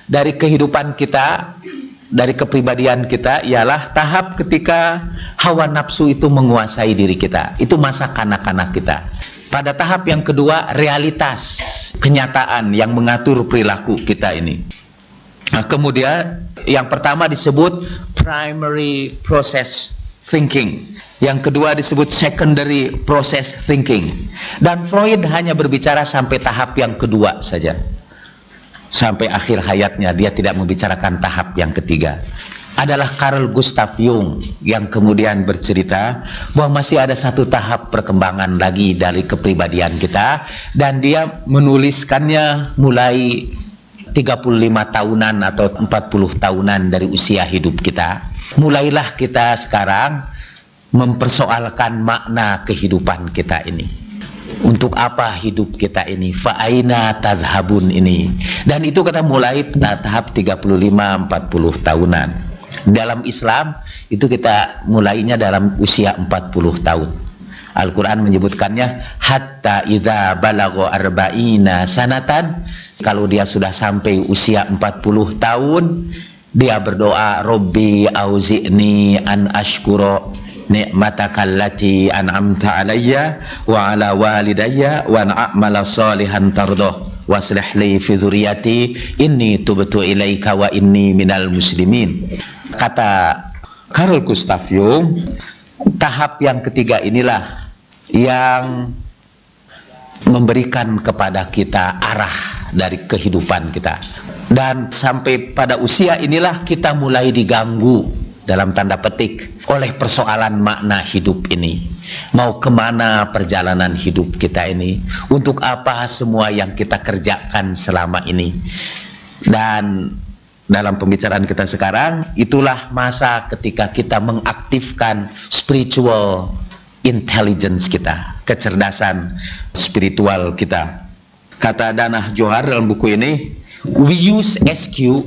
dari kehidupan kita, dari kepribadian kita, ialah tahap ketika hawa nafsu itu menguasai diri kita. Itu masa kanak-kanak kita. Pada tahap yang kedua, realitas, kenyataan yang mengatur perilaku kita ini. Nah, kemudian yang pertama disebut primary process thinking, yang kedua disebut secondary process thinking. Dan Freud hanya berbicara sampai tahap yang kedua saja. Sampai akhir hayatnya dia tidak membicarakan tahap yang ketiga. Adalah Carl Gustav Jung yang kemudian bercerita bahwa masih ada satu tahap perkembangan lagi dari kepribadian kita, dan dia menuliskannya mulai 35 tahunan atau 40 tahunan dari usia hidup kita. Mulailah kita sekarang mempersoalkan makna kehidupan kita ini. Untuk apa hidup kita ini? Fa'aina tazhabun ini. Dan itu kita mulai pada tahap 35-40 tahunan. Dalam Islam itu kita mulainya dalam usia 40 tahun. Al-Quran menyebutkannya hatta idza balagha arba'ina sanatan. Kalau dia sudah sampai usia 40 tahun, dia berdoa, Robbi auzi'ni an ashkura ni'mataka allati an'amta alayya wa ala walidayya wa a'mala salihan tardah waslih li fi dzurriyyati inni tubtu ilaika wa inni minal muslimin. Kata Carl Gustav Jung, tahap yang ketiga inilah yang memberikan kepada kita arah dari kehidupan kita. Dan sampai pada usia inilah kita mulai diganggu dalam tanda petik oleh persoalan makna hidup ini. Mau kemana perjalanan hidup kita ini? Untuk apa semua yang kita kerjakan selama ini? Dan dalam pembicaraan kita sekarang, itulah masa ketika kita mengaktifkan spiritual intelligence kita, kecerdasan spiritual kita. Kata Danah Johar dalam buku ini, we use SQ,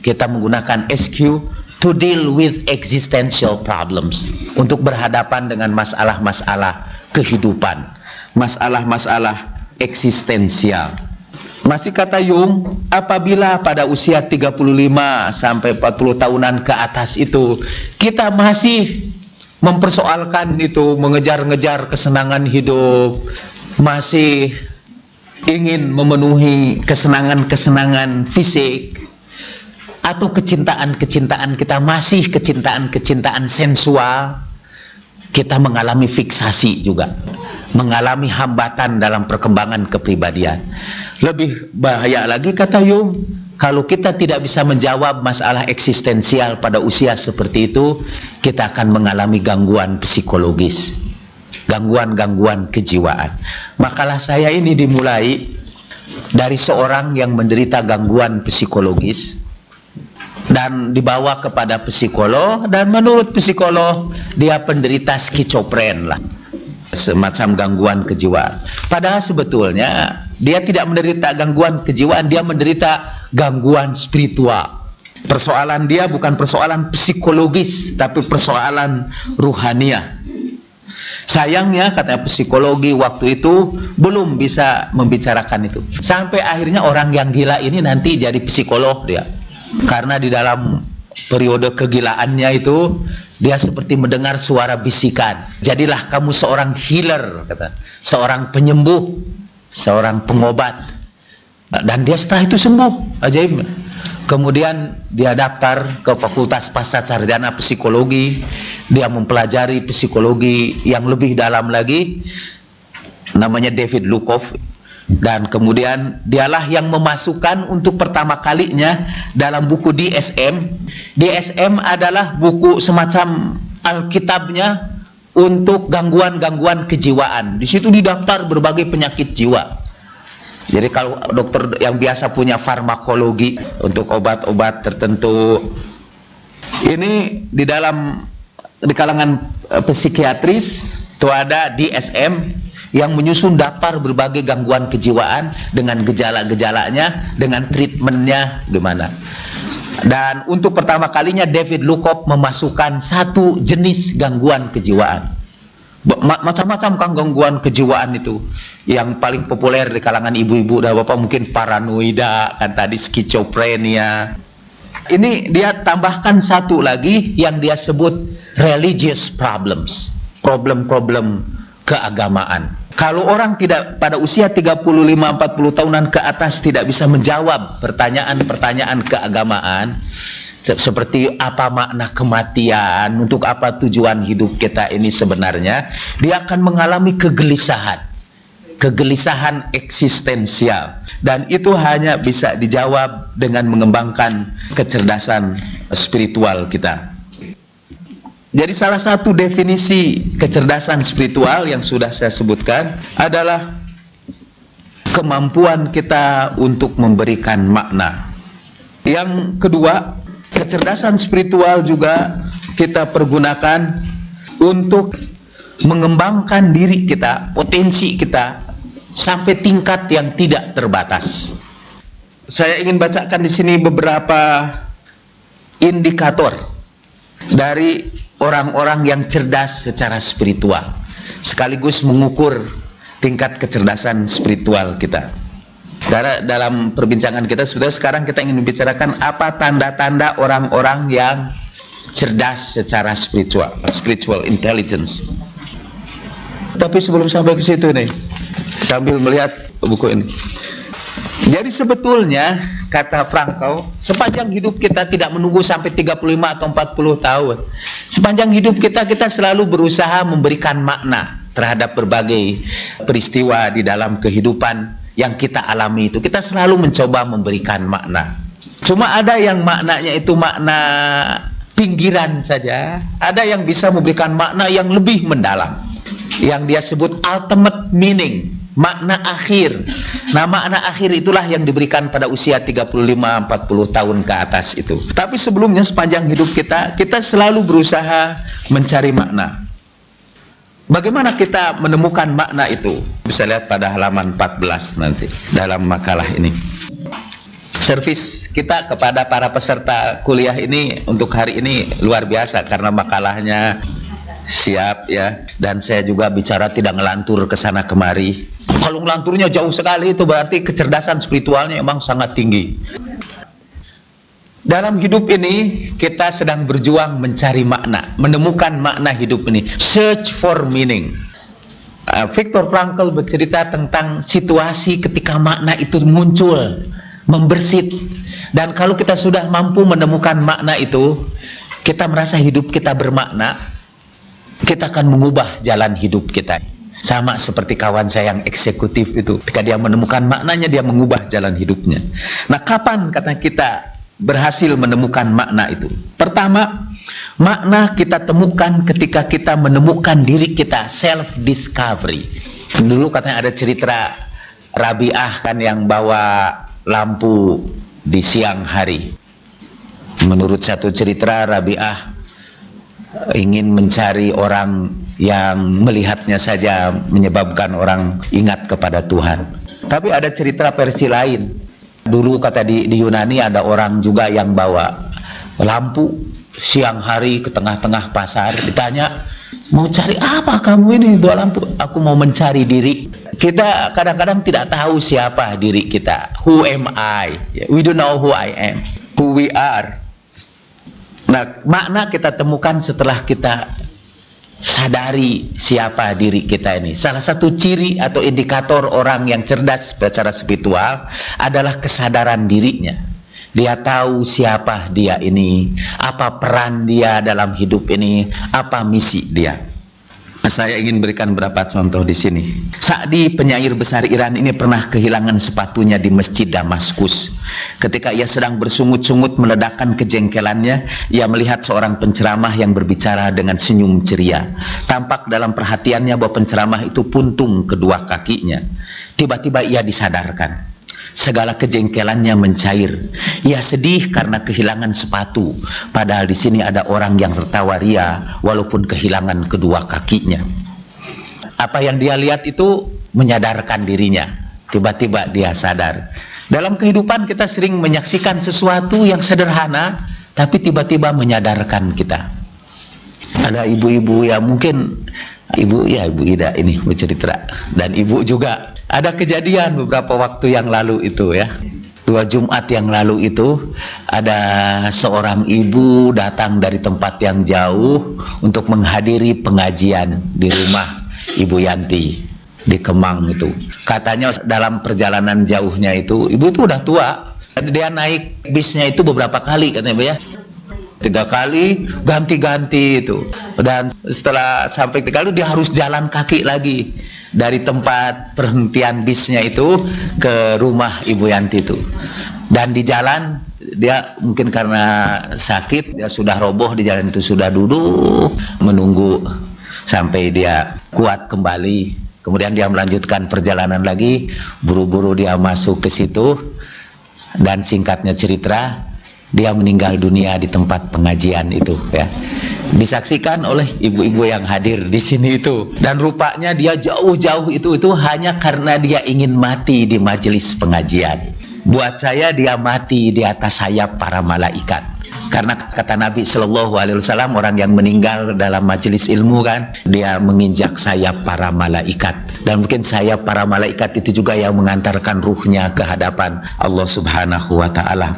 kita menggunakan SQ to deal with existential problems, untuk berhadapan dengan masalah-masalah kehidupan, masalah-masalah eksistensial. Masih kata Jung, apabila pada usia 35 sampai 40 tahunan ke atas itu kita masih mempersoalkan itu, mengejar-ngejar kesenangan hidup, masih ingin memenuhi kesenangan-kesenangan fisik, atau kecintaan-kecintaan kita masih kecintaan-kecintaan sensual, kita mengalami fiksasi juga, mengalami hambatan dalam perkembangan kepribadian. Lebih bahaya lagi kata Jung, kalau kita tidak bisa menjawab masalah eksistensial pada usia seperti itu, kita akan mengalami gangguan psikologis, gangguan-gangguan kejiwaan. Makalah saya ini dimulai dari seorang yang menderita gangguan psikologis dan dibawa kepada psikolog, dan menurut psikolog dia penderita skizofren lah, semacam gangguan kejiwaan. Padahal sebetulnya dia tidak menderita gangguan kejiwaan, dia menderita gangguan spiritual. Persoalan dia bukan persoalan psikologis, tapi persoalan ruhaniah. Sayangnya kata psikologi waktu itu belum bisa membicarakan itu. Sampai akhirnya orang yang gila ini nanti jadi psikolog dia. Karena di dalam periode kegilaannya itu dia seperti mendengar suara bisikan. Jadilah kamu seorang healer, kata, seorang penyembuh, seorang pengobat. Dan dia setelah itu sembuh, ajaib. Kemudian dia daftar ke Fakultas Pascasarjana Psikologi. Dia mempelajari psikologi yang lebih dalam lagi, namanya David Lukoff. Dan kemudian dialah yang memasukkan untuk pertama kalinya dalam buku DSM. DSM adalah buku semacam alkitabnya untuk gangguan-gangguan kejiwaan. Di situ didaftar berbagai penyakit jiwa. Jadi kalau dokter yang biasa punya farmakologi untuk obat-obat tertentu, ini di kalangan psikiatris itu ada DSM yang menyusun daftar berbagai gangguan kejiwaan dengan gejala-gejalanya, dengan treatmentnya gimana. Dan untuk pertama kalinya David Lukoff memasukkan satu jenis gangguan kejiwaan, Macam-macam kan gangguan kejiwaan itu. Yang paling populer di kalangan ibu-ibu dan bapak mungkin paranoida, kan tadi skizofrenia. Ini dia tambahkan satu lagi yang dia sebut religious problems, problem-problem keagamaan. Kalau orang tidak pada usia 35-40 tahunan ke atas tidak bisa menjawab pertanyaan-pertanyaan keagamaan, seperti apa makna kematian, untuk apa tujuan hidup kita ini sebenarnya, dia akan mengalami kegelisahan eksistensial, dan itu hanya bisa dijawab dengan mengembangkan kecerdasan spiritual kita. Jadi salah satu definisi kecerdasan spiritual yang sudah saya sebutkan adalah kemampuan kita untuk memberikan makna. Yang kedua, kecerdasan spiritual juga kita pergunakan untuk mengembangkan diri kita, potensi kita, sampai tingkat yang tidak terbatas. Saya ingin bacakan di sini beberapa indikator dari orang-orang yang cerdas secara spiritual, sekaligus mengukur tingkat kecerdasan spiritual kita. Karena dalam perbincangan kita sebetulnya sekarang kita ingin membicarakan apa tanda-tanda orang-orang yang cerdas secara spiritual intelligence. Tapi sebelum sampai ke situ nih, sambil melihat buku ini. Jadi sebetulnya kata Frankl, sepanjang hidup kita tidak menunggu sampai 35 atau 40 tahun. Sepanjang hidup kita selalu berusaha memberikan makna terhadap berbagai peristiwa di dalam kehidupan yang kita alami itu. Kita selalu mencoba memberikan makna. Cuma ada yang maknanya itu makna pinggiran saja, ada yang bisa memberikan makna yang lebih mendalam, yang dia sebut ultimate meaning, makna akhir. Nah, makna akhir itulah yang diberikan pada usia 35-40 tahun ke atas itu. Tapi sebelumnya sepanjang hidup kita selalu berusaha mencari makna. Bagaimana kita menemukan makna itu? Bisa lihat pada halaman 14 nanti dalam makalah ini. Servis kita kepada para peserta kuliah ini untuk hari ini luar biasa karena makalahnya siap ya, dan saya juga bicara tidak ngelantur ke sana kemari. Kalau ngelanturnya jauh sekali itu berarti kecerdasan spiritualnya emang sangat tinggi. Dalam hidup ini kita sedang berjuang mencari makna, menemukan makna hidup ini, search for meaning. Viktor Frankl bercerita tentang situasi ketika makna itu muncul, membersit, dan kalau kita sudah mampu menemukan makna itu, kita merasa hidup kita bermakna, kita akan mengubah jalan hidup kita. Sama seperti kawan saya yang eksekutif itu, ketika dia menemukan maknanya, dia mengubah jalan hidupnya. Nah, kapan kata kita berhasil menemukan makna itu? Pertama, makna kita temukan ketika kita menemukan diri kita, self discovery. Dulu katanya ada cerita Rabi'ah kan yang bawa lampu di siang hari. Menurut satu cerita, Rabi'ah ingin mencari orang yang melihatnya saja menyebabkan orang ingat kepada Tuhan. Tapi ada cerita versi lain. Dulu kata di Yunani ada orang juga yang bawa lampu siang hari ke tengah-tengah pasar. Ditanya, mau cari apa kamu ini bawa lampu? Aku mau mencari diri. Kita kadang-kadang tidak tahu siapa diri kita. Who am I? We don't know who I am, who we are. Nah, makna kita temukan setelah kita sadari siapa diri kita ini. Salah satu ciri atau indikator orang yang cerdas secara spiritual adalah kesadaran dirinya. Dia tahu siapa dia ini, apa peran dia dalam hidup ini, apa misi dia. Saya ingin berikan beberapa contoh di sini. Sa'di, penyair besar Iran ini pernah kehilangan sepatunya di Masjid Damaskus. Ketika ia sedang bersungut-sungut meledakkan kejengkelannya, ia melihat seorang penceramah yang berbicara dengan senyum ceria. Tampak dalam perhatiannya bahwa penceramah itu puntung kedua kakinya. Tiba-tiba ia disadarkan. Segala kejengkelannya mencair. Ia sedih karena kehilangan sepatu, padahal di sini ada orang yang tertawa ria walaupun kehilangan kedua kakinya. Apa yang dia lihat itu menyadarkan dirinya. Tiba-tiba dia sadar. Dalam kehidupan kita sering menyaksikan sesuatu yang sederhana, tapi tiba-tiba menyadarkan kita. Ada ibu-ibu yang mungkin Ibu Ida ini bercerita, dan ibu juga ada kejadian beberapa waktu yang lalu itu ya. 2 Jumat yang lalu itu ada seorang ibu datang dari tempat yang jauh untuk menghadiri pengajian di rumah Ibu Yanti di Kemang itu. Katanya dalam perjalanan jauhnya itu, ibu itu udah tua, dia naik bisnya itu beberapa kali katanya Bu ya, 3 kali ganti-ganti itu, dan setelah sampai 3 kali dia harus jalan kaki lagi dari tempat perhentian bisnya itu ke rumah Ibu Yanti itu. Dan di jalan dia mungkin karena sakit, dia sudah roboh di jalan itu, sudah duduk menunggu sampai dia kuat kembali. Kemudian dia melanjutkan perjalanan lagi, buru-buru dia masuk ke situ, dan singkatnya cerita, dia meninggal dunia di tempat pengajian itu ya. Disaksikan oleh ibu-ibu yang hadir di sini itu, dan rupanya dia jauh-jauh itu hanya karena dia ingin mati di majelis pengajian. Buat saya dia mati di atas sayap para malaikat. Karena kata Nabi Shallallahu Alaihi Wasallam, orang yang meninggal dalam majelis ilmu kan, dia menginjak sayap para malaikat, dan mungkin sayap para malaikat itu juga yang mengantarkan ruhnya ke hadapan Allah Subhanahu Wa Taala.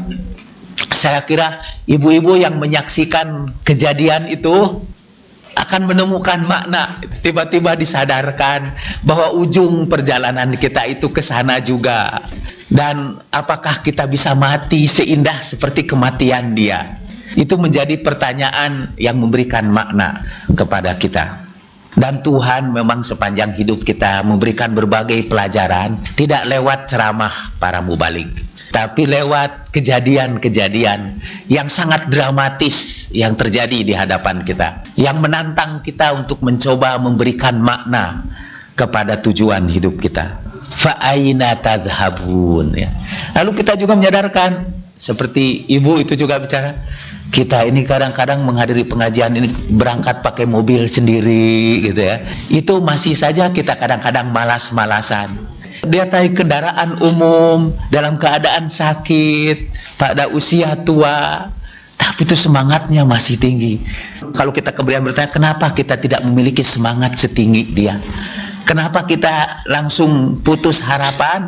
Saya kira ibu-ibu yang menyaksikan kejadian itu akan menemukan makna, tiba-tiba disadarkan bahwa ujung perjalanan kita itu ke sana juga. Dan apakah kita bisa mati seindah seperti kematian dia? Itu menjadi pertanyaan yang memberikan makna kepada kita. Dan Tuhan memang sepanjang hidup kita memberikan berbagai pelajaran, tidak lewat ceramah para mubalik, tapi lewat kejadian-kejadian yang sangat dramatis yang terjadi di hadapan kita, yang menantang kita untuk mencoba memberikan makna kepada tujuan hidup kita. Fa'aina tazhabun ya. Lalu kita juga menyadarkan, seperti ibu itu juga bicara, kita ini kadang-kadang menghadiri pengajian ini berangkat pakai mobil sendiri gitu ya. Itu masih saja kita kadang-kadang malas-malasan. Dia naik kendaraan umum dalam keadaan sakit, pada usia tua, tapi itu semangatnya masih tinggi. Kalau kita kemudian bertanya, kenapa kita tidak memiliki semangat setinggi dia? Kenapa kita langsung putus harapan?